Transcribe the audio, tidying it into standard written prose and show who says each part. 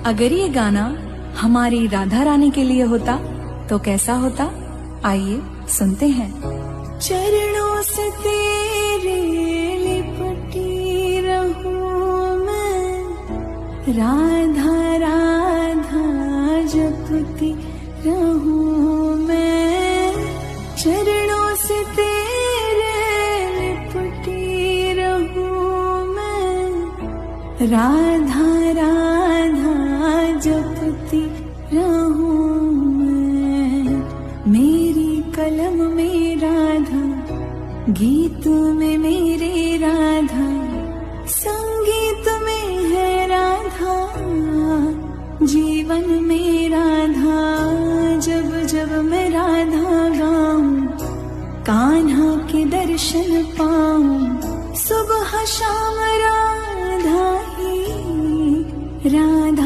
Speaker 1: अगर ये गाना हमारी राधा रानी के लिए होता तो कैसा होता, आइए सुनते हैं। चरणों से तेरे लिपटी रहूं मैं, राधा राधा जपती रहूं मैं। चरणों से तेरे लिपटी रहूं मैं, राधा राधा जपती रहूं मैं। मेरी कलम में राधा, गीत में मेरे राधा, संगीत में है राधा, जीवन में राधा। जब जब मैं राधा गाऊं, कान्हा के दर्शन पाऊं, सुबह शाम राधा ही राधा।